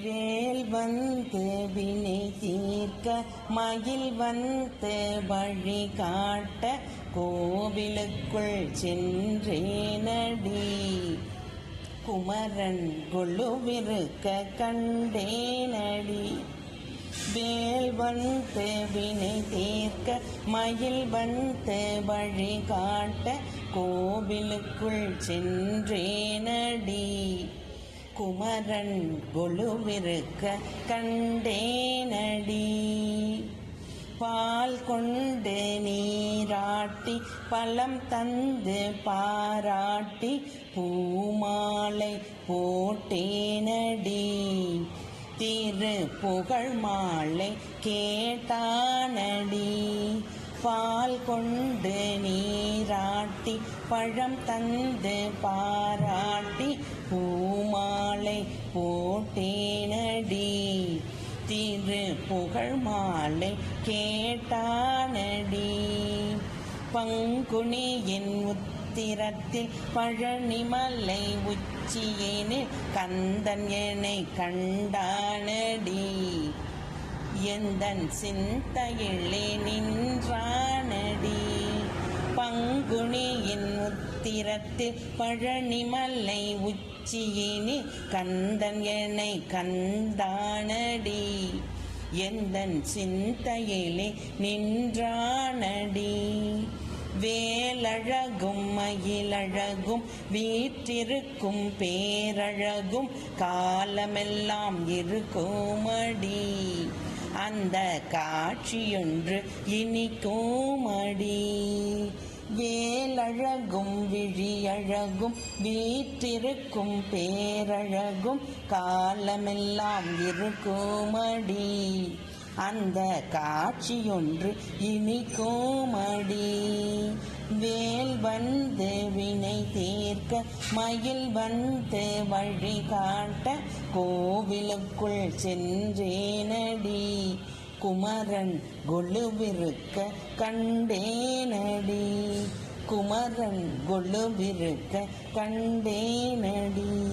வேல் வந்து வினை தீர்க்க மயில் வந்து வழி காட்ட கோவிலுக்குள் சென்றேனடி. குமரன் கொலுவிருக்க கண்டேனடி. வேல் வந்து வினை தீர்க்க மயில் வந்து வழி காட்ட கோவிலுக்குள் சென்றேனடி. குமரன் கொலுவிருக்க கண்டேனடி. பால் கொண்டு நீராட்டி பழம் தந்து பாராட்டி பூமாலை போட்டேனடி. திரு புகழ் மாலை கேட்டானடி. பால் கொண்டு நீராட்டி பழம் தந்து பாராட்டி பூமாலை போட்டேனடி. திரு புகழ் மாலை கேட்டானடி. பங்குனியின் உத்திரத்தில் பழனிமலை உச்சியேனில் கந்தன் என்னை கண்டானடி. எந்தன் சிந்தையிலே நின்றானடி. பங்குனியின் உத்திரத்தில் பழனிமலை உச்சியினில் கந்தன் என்னை கண்டானடி. எந்தன் சிந்தையிலே நின்றானடி. வேலழகும் மயிலழகும் வீற்றிருக்கும் பேரழகும் காலமெல்லாம் இருக்குமடி. அந்த காட்சியொன்று இனிக்குமடி. வேலழகும் விழியழகும் வீற்றிருக்கும் பேரழகும் காலமெல்லாம் இருக்குமடி. அந்த காட்சியொன்று இனிக்குமடி. வேல் வந்து வினை தீர்க்க மயில் வந்து வழி காட்ட கோவிலுக்குள் சென்றேனடி. குமரன் கொலுவிருக்க கண்டேனடி. குமரன் கொலுவிருக்க கண்டேனடி.